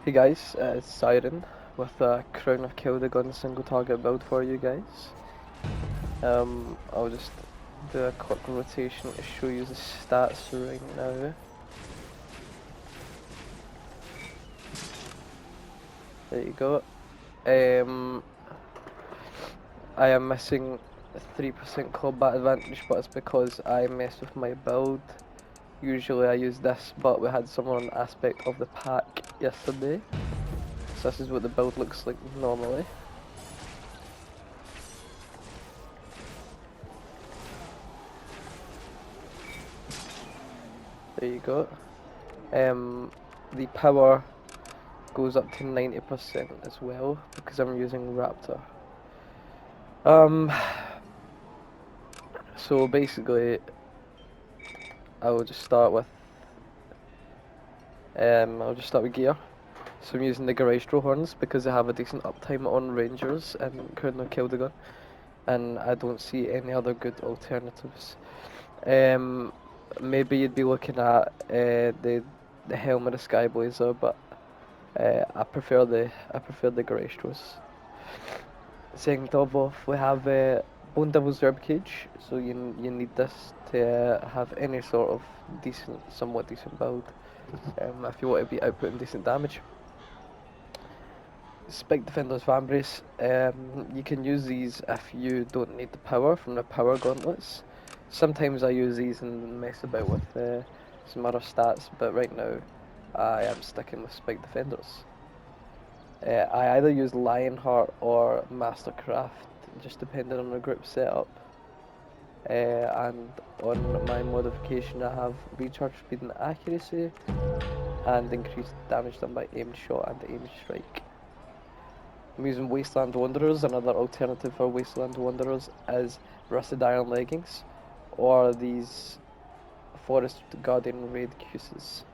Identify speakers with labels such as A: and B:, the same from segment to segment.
A: Hey guys, it's Siren with a Crown of Kildagon single target build for you guys. I'll just do a quick rotation to show you the stats right now. There you go. I am missing 3% combat advantage, but it's because I messed with my build. Usually I use this, but we had someone on aspect of the pack yesterday. So this is what the build looks like normally. There you go. The power goes up to 90% as well because I'm using Raptor. So basically, I will just start with gear. So I'm using the Garage horns because they have a decent uptime on Rangers and Colonel Kildagon, and I don't see any other good alternatives. Maybe you'd be looking at the Helm of the Skyblazer, but I prefer the Garage. Second off, we have Bone Devil's Ribcage, so you need this to have any sort of somewhat decent build, if you want to be outputting decent damage. Spike Defender's Van Brace, you can use these if you don't need the power from the power gauntlets. Sometimes I use these and mess about with some other stats, but right now I am sticking with Spike Defenders. I either use Lionheart or Mastercraft, just depending on the group setup. And on my modification I have recharge speed and accuracy, and increased damage done by aimed shot and aimed strike. I'm using Wasteland Wanderers. Another alternative for Wasteland Wanderers is Rusted Iron Leggings, or these Forest Guardian Raid Cuses.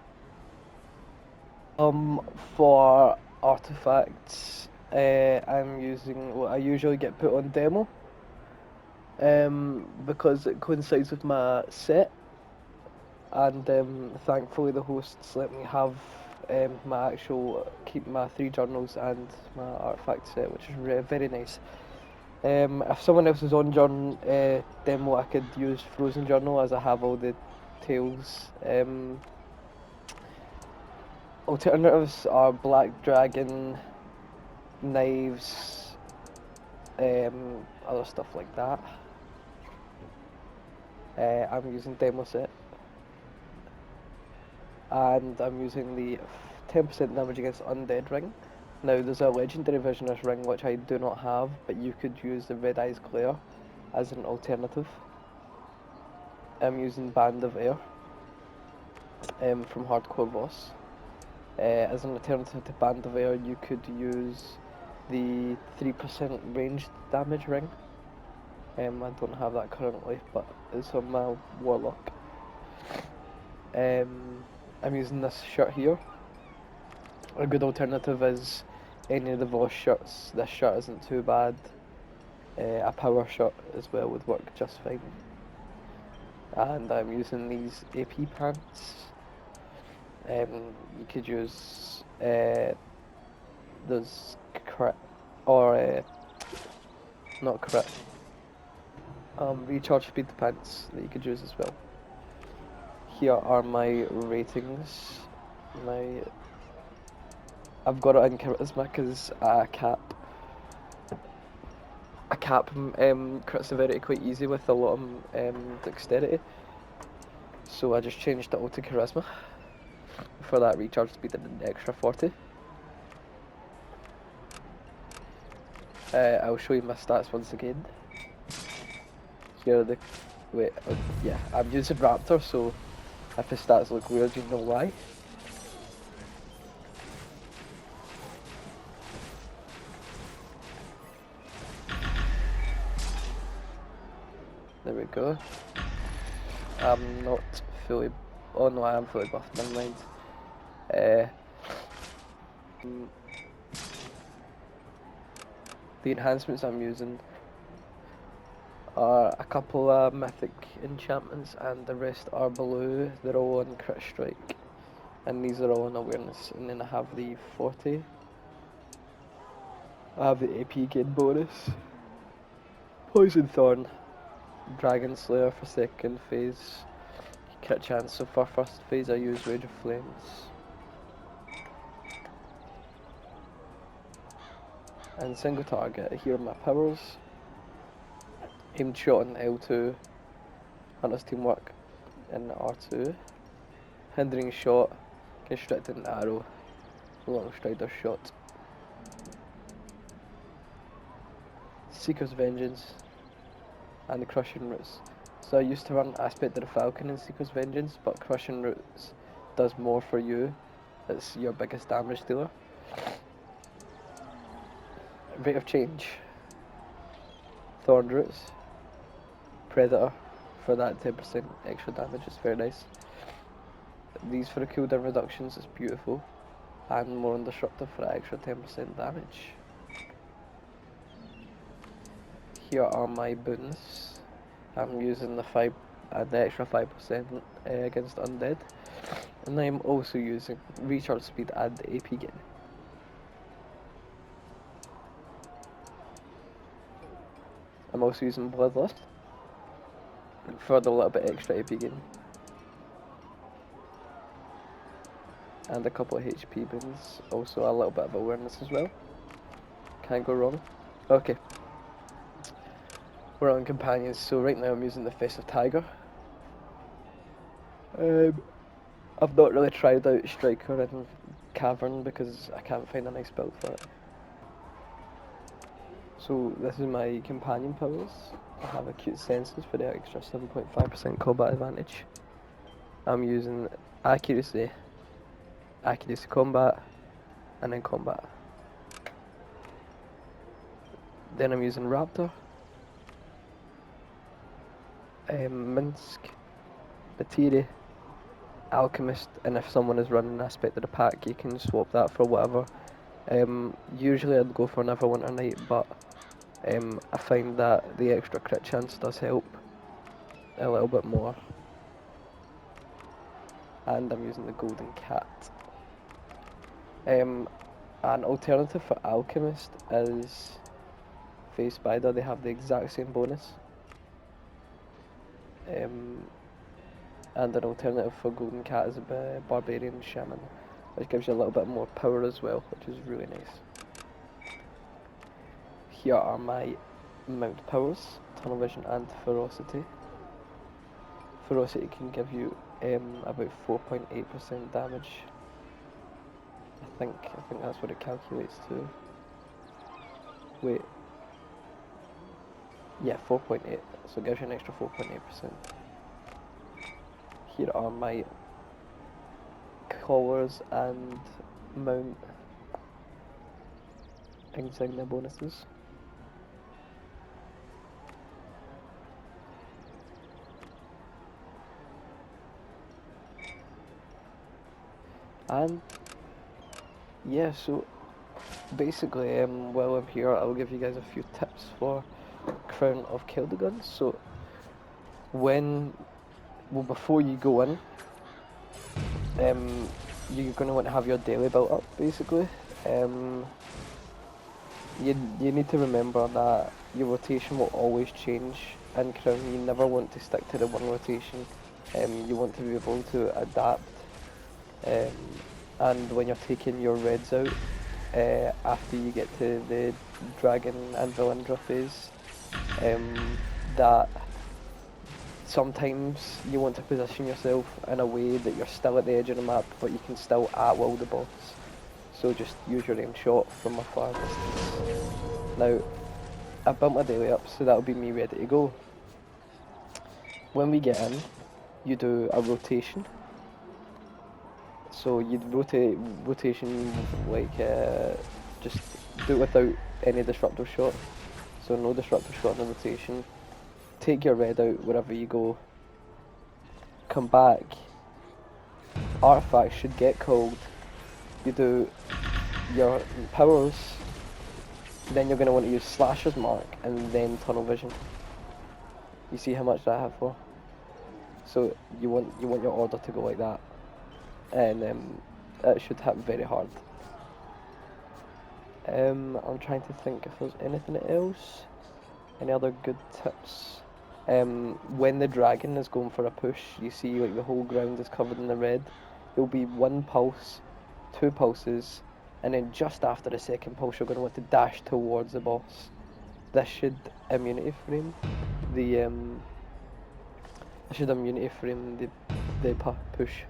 A: For artifacts, I'm using what I usually get put on demo, because it coincides with my set, and thankfully the hosts let me have keep my 3 journals and my artifact set, which is very nice. If someone else is on demo, I could use Frozen Journal as I have all the tails. Alternatives are Black Dragon, knives, other stuff like that. I'm using demo set, and I'm using the 10% damage against undead ring. Now there's a legendary version of this ring which I do not have, but you could use the Red Eyes Glare as an alternative. I'm using Band of Air from Hardcore Boss. As an alternative to Band of Air, you could use the 3% ranged damage ring. I don't have that currently, but it's on my Warlock. I'm using this shirt here. A good alternative is any of the Voss shirts. This shirt isn't too bad. A power shirt as well would work just fine. And I'm using these AP pants. You could use those crit or not crit. Recharge speed pants that you could use as well. Here are my ratings. I've got it in charisma because a cap crit severity quite easy with a lot of dexterity. So I just changed it all to charisma for that recharge speed and an extra 40. I'll show you my stats once again. Here are the yeah, I'm using Raptor, so if the stats look weird, you know why. There we go. I'm not fully. Oh no, I am fully buffed. Never mind. The enhancements I'm using are a couple of mythic enchantments, and the rest are below. They're all on crit strike. and these are all in awareness. And then I have the 40. I have the AP gain bonus. Poison Thorn, Dragon Slayer for second phase, crit chance. So for first phase I use Rage of Flames. And single target, here are my powers. Aimed shot in L2, Hunter's Teamwork in R2. Hindering shot, Constricting arrow, Long Strider shot. Seeker's Vengeance, and the Crushing Roots. So I used to run Aspect of the Falcon in Seeker's Vengeance, but Crushing Roots does more for you. It's your biggest damage dealer. Rate of Change, Thorn Roots, Predator for that 10% extra damage is very nice. These for the cooldown reductions is beautiful, and more on Disruptor for that extra 10% damage. Here are my boons. I'm using the extra 5% against undead, and I'm also using recharge speed and the AP gain. I'm also using Bloodlust for the little bit extra AP gain, and a couple of HP boons, also a little bit of awareness as well. Can't go wrong. Okay, we're on companions, so right now I'm using the Festive Tiger. I've not really tried out Striker and Cavern because I can't find a nice build for it. So this is my companion powers. I have acute senses for the extra 7.5% combat advantage. I'm using accuracy combat, and then combat. Then I'm using Raptor, Minsk, Batiri, Alchemist, and if someone is running an aspect of the pack, you can swap that for whatever. Usually I'd go for Neverwinter Night, but I find that the extra crit chance does help a little bit more. And I'm using the Golden Cat. An alternative for Alchemist is Face Spider. They have the exact same bonus. And an alternative for Golden Cat is a Barbarian Shaman, which gives you a little bit more power as well, which is really nice. Here are my mount powers, Tunnel Vision and Ferocity. Ferocity can give you about 4.8% damage. I think that's what it calculates to. Wait. Yeah, 4.8. So it gives you an extra 4.8%. Here are my collars and mount insignia bonuses. And yeah, so basically while I'm here I'll give you guys a few tips for Crown of Kildagon. So before you go in, you're going to want to have your daily built up basically. You need to remember that your rotation will always change in Crown. You never want to stick to the one rotation. You want to be able to adapt. And when you're taking your reds out, after you get to the Dragon and Valindra phase, that sometimes you want to position yourself in a way that you're still at the edge of the map, but you can still at-will the boss. So just use your aim shot from a far distance. Now, I built my daily up, so that'll be me ready to go. When we get in, you do a rotation. So you'd rotation like just do it without any disruptive shot. So no disruptive shot in the rotation. Take your red out wherever you go. Come back. Artifacts should get called. You do your powers. Then you're going to want to use Slasher's Mark and then Tunnel Vision. You see how much that I have for? So you want your order to go like that. and it should hit very hard. I'm trying to think if there's anything else. Any other good tips? When the dragon is going for a push, you see like the whole ground is covered in the red. There'll be one pulse, two pulses, and then just after the second pulse, you're going to want to dash towards the boss. This should immunity frame the this should immunity frame the push.